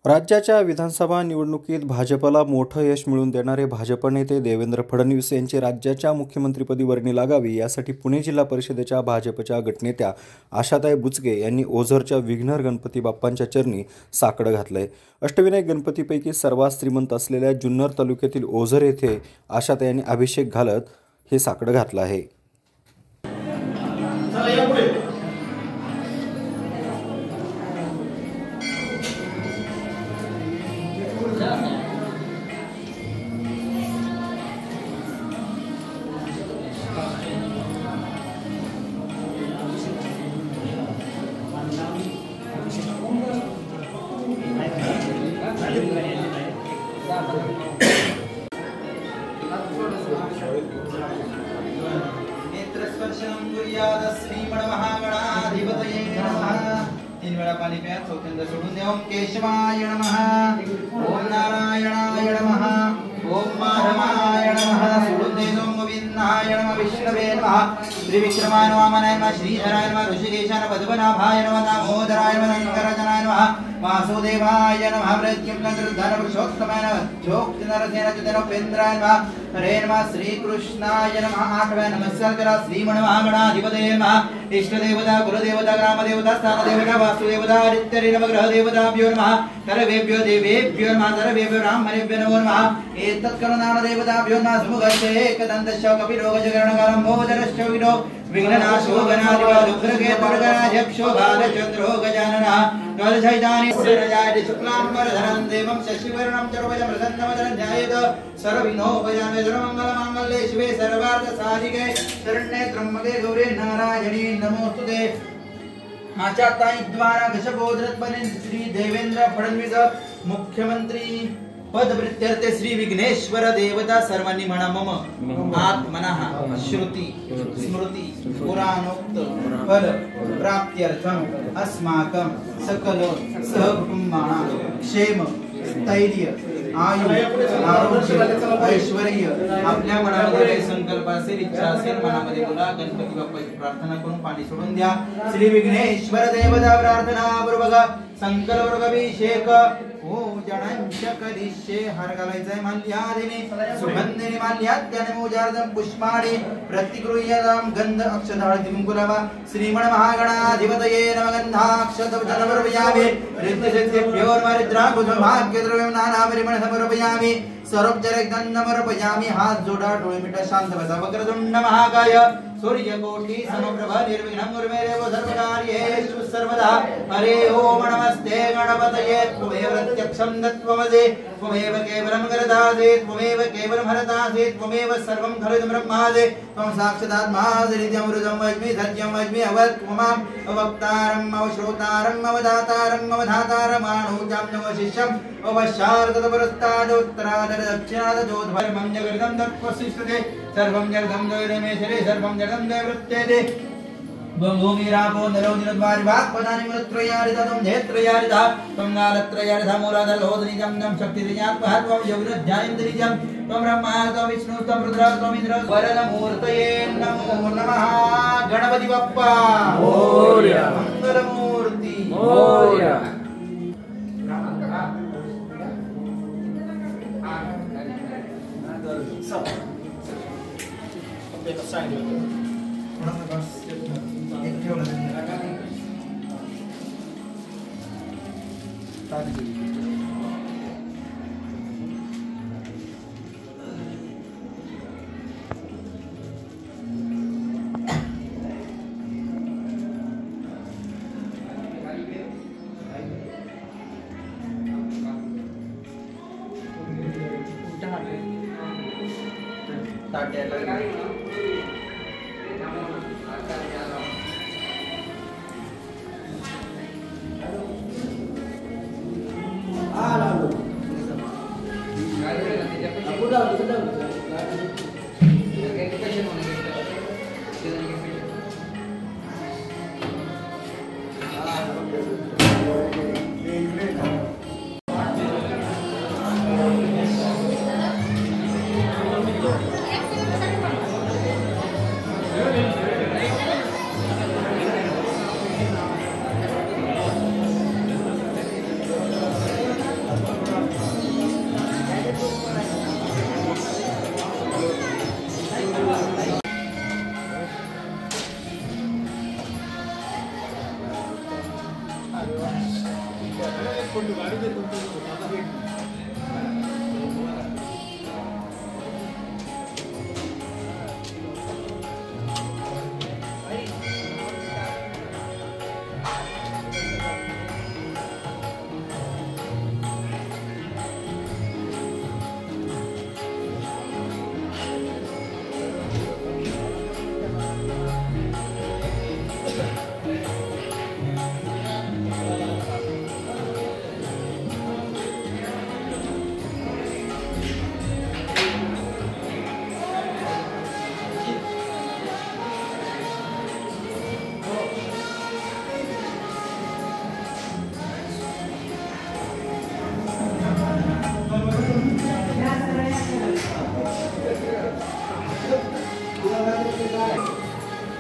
राज्याच्या विधानसभा निवडणुकीत भाजपला मोठं यश मिळवून देणारे भाजप नेते देवेंद्र फडणवीस यांची राज्याच्या मुख्यमंत्रीपदी वर्णी लागावी यासाठी पुणे जिल्हा परिषदेच्या भाजपच्या गटनेत्या आशाताई बुचके यांनी ओझरच्या विघ्नहर गणपती बाप्पांच्या चरणी साकडं घातलंय। अष्टविनायक गणपतीपैकी सर्वात श्रीमंत असलेल्या जुन्नर तालुक्यातील ओझर येथे आशाताई यांनी अभिषेक घालत हे साकडं घातलं आहे। नेत्रस्पर्शनं कुर्याद श्रीमन्महागणाधिपतये नमः। तीन वेळा पाणी प्या, चौथ्यांदा सोडून द्या। ओम केशवाय नमः, ओम नारायणाय नमः, ओम माधवाय नमः, सोडून दे। ओम गोविंदाय नमः, विष्णवे नमः, त्रिविक्रमाय वामनाय नमः, श्रीधराय नमः, ऋषिकेशाय नमः, पद्मनाभाय नमः, दामोदराय नमः, शंकराचार्याय नमः, वासुदेवाय नमः, प्रद्युम्नधरधरपुरुषोत्तमाय नमः, ज्योतिनरसेनच्युतनोपेन्द्राय नमः, हरे नमः, श्रीकृष्णाय नमः। आठव्या नमस्कार करा। श्रीमन्महागणाधिपतये नमः। इष्टदेवता, कुलदेवता, ग्रामदेवता, स्थानदेवता, वास्तुदेवता, आदित्यरे नमः, ग्रहदेवताभ्यो नमः, सर्वेभ्यो देवेभ्यो नमः, सर्वेभ्यो ब्राह्मणेभ्यो नमो नमः। एतत्करुणादेवताभ्यो नमः। सुमुखस्य एकदन्तस्य कपिरोगजगरणकालम्भोदरश्च विनो विघ्ननाशो गणाधिपरुग्रकेतुर्गणाध्यक्षो बालचन्द्रो गजाननः द्वादशैतानि सूर्यराजाय शुक्लाम्बरधरं देवं शशिवर्णं चतुर्भुजं प्रसन्नवदनं ध्यायेत् सर्वविघ्नोपशान्तये सर्वमङ्गलमाङ्गल्ये शिवे सर्वार्थसाधिके शरण्ये त्र्यम्बके गौरी नारायणी नमोस्तुते। आशाताई द्वारा घोषपोधरत्पने श्री देवेंद्र फडणवीस मुख्यमंत्री पद प्रीत्यर्थे श्री विघ्नेश्वर देवता सर्वांनी म्हणा मम आत्मनः श्रुति स्मृति पुराणोक्त फल प्राप्त्यर्थम अस्माकं सकल सहकुटुंबानां क्षेम स्थैर्य आयु आरोग्य ऐश्वर्य आपल्या मनामध्ये संकल्प असेल, इच्छा असेल, मनामध्ये बोला। गणपती बाप्पाची प्रार्थना करून पाणी सोडून द्या। श्री विघ्नेश्वर देवता प्रार्थना पूर्वक संकल्प अभिषेक पूजनंच करिष्ये। हार घालायचाय माल्यादिनी सुगंधिनी माल्याद्याने पूजार्थं पुष्पाणि प्रतिगृह्यतां गंध अक्षत हळदी कुंकुलावा। श्रीमन्महागणाधिपतये नमः। गंधाक्षत समर्पयामि रिद्धिसिद्धिभ्यो नमः। भाग्यद्रव्यं नानापरिमळ समर्पयामि। सर्वोपचारिकं समर्पयामि। हात जोडा, डोळे मिटा, शांत बसा। वक्रतुंड महाकाय सूर्यकोटि समप्रभा निर्विघ्नं कुरु मे देव सर्वकार्येषु सर्वदा। हरे ओम नमस्ते गणपतये। त्वमेव प्रत्यक्षं तत्त्वमसि, त्वमेव केवलं करदासि, त्वमेव केवलं हरतासि, त्वमेव सर्वं खलु ब्रह्मासि। त्वं साक्षादात्मासि नित्यमृतं वच्मि सत्यं वच्मि अवक्त्वमाम् अवक्तारम् अवश्रोतारम् अवदातारम् अवधातारम् आणोजां नवशिष्यम् अवशार्दतपरस्तादोत्तरादर दक्षिणादोद्भरमं जगदं तत्त्वसिष्ठते। सर्वं जगदं दैरमेशरे सर्वं जगदं दैवृत्यते। भूमिरापो नरो निरद्वारि वाक्पदानि मृत्रयारितं धेत्रयारिता त्वं नालत्रयारिता मूलादलोदनिजं नं शक्तिरिज्ञात्महत्वं योगिनध्यायेन्द्रिजं त्वं ब्रह्मा त्वं विष्णु त्वं रुद्र त्वं इन्द्र वरदमूर्तये नमो नमः। गणपति बप्पा मोरया। मंगलमूर्ति मोरया।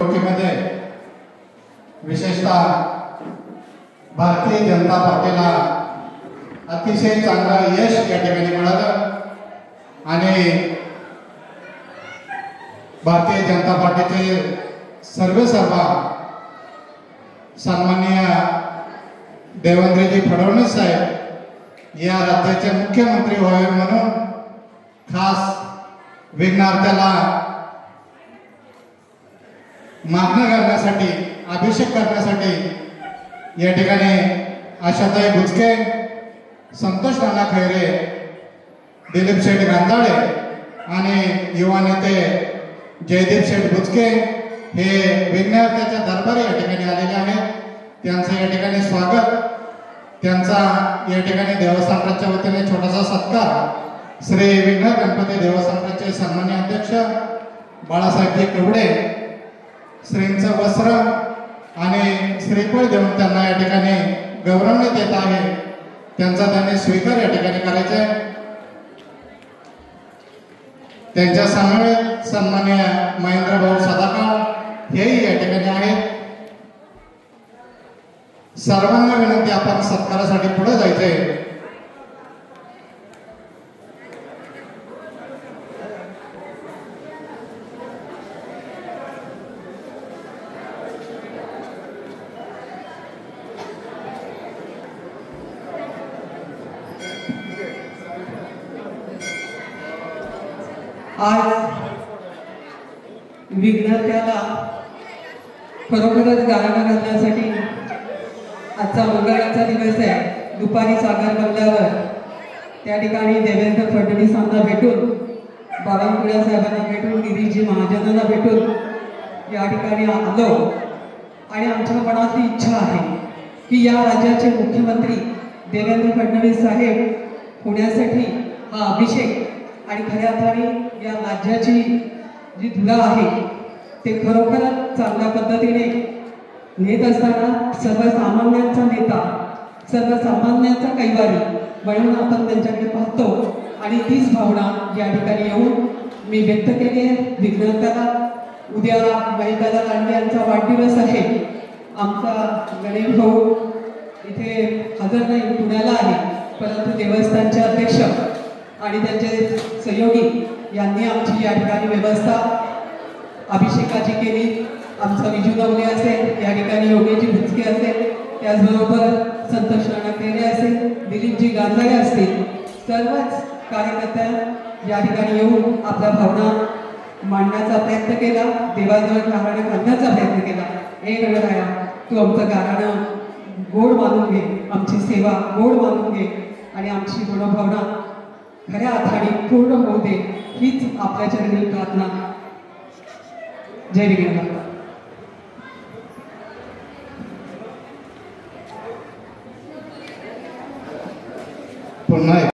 मध्ये विशेषतः भारतीय जनता पार्टीला अतिशय चांगलं यश या ठिकाणी मिळालं आणि भारतीय जनता पार्टीचे सर्व सन्माननीय देवेंद्रजी फडणवीस साहेब या राज्याचे मुख्यमंत्री व्हावे म्हणून खास विघ्नार्थ्याला मागणं करण्यासाठी अभिषेक करण्यासाठी या ठिकाणी आशाताई बुचके, संतोष नाना खैरे, दिलीप शेठ गांधाळे आणि युवा नेते जयदीप शेठ बुचके हे विघ्नार्थ्याच्या दरबारी या ठिकाणी आलेले आहेत. त्यांचं या ठिकाणी स्वागत, त्यांचा या ठिकाणी देवस्थानच्या वतीने छोटासा सत्कार श्री विघ्न गणपती देवस्थानचे सन्माननीय अध्यक्ष बाळासाहेबजी कवडे श्रींचं वस्त्र आणि श्रीफळ देऊन त्यांना या ठिकाणी गौरवण्यात येत आहे. त्यांचा त्यांनी स्वीकार या ठिकाणी करायचा आहे. त्यांच्या समवेत सन्माननीय महेंद्र भाऊ सदाकाळ हेही या ठिकाणी आहेत. सर्वांना विनंती, आपण सत्कारासाठी पुढे जायचंय. आज विघ्नार्थ्याला खरोखरच गाराणा घालण्यासाठी आजचा मंगळवारचा दिवस आहे. दुपारी सागर बंगल्यावर त्या ठिकाणी देवेंद्र फडणवीसांना भेटून, बावनकुळे साहेबांना भेटून, गिरीजी महाजनांना भेटून या ठिकाणी आलो आणि आमच्या मनातली इच्छा आहे की या राज्याचे मुख्यमंत्री देवेंद्र फडणवीस साहेब होण्यासाठी हा अभिषेक आणि खऱ्या अर्थाने या राज्याची जी धुरा आहे ते खरोखरच चांगल्या पद्धतीने नेत असताना सर्वसामान्यांचा नेता, सर्वसामान्यांचा कैवारी म्हणून आपण त्यांच्याकडे पाहतो आणि तीच भावना या ठिकाणी येऊन मी व्यक्त केली आहे. विघ्नार्थ्याला उद्या महिदादा लांडे यांचा वाढदिवस आहे. आमचा गणेश भाऊ इथे हजर नाही, पुण्याला आहे, परंतु देवस्थानचे अध्यक्ष आणि त्यांचे सहयोगी यांनी आमची या ठिकाणी व्यवस्था अभिषेकाची केली. आमचा विजू नवले असेल, या ठिकाणी योगेजी भुचके असेल, त्याचबरोबर संतोष नाना खैरे असेल, दिलीपजी गांधाळे असतील, सर्वच कार्यकर्त्या या ठिकाणी येऊन आपल्या भावना मांडण्याचा प्रयत्न केला, देवाजवळ गाराणं घालण्याचा प्रयत्न केला. हे गणराया, तू आमचं गाराणं गोड मानून घे, आमची सेवा गोड मानून घे आणि आमची मनोभावना खऱ्या अर्थाने पूर्ण होऊ दे, हीच आपल्या चरणी प्रार्थना. जय विघ्नहर्ता. पुन्हा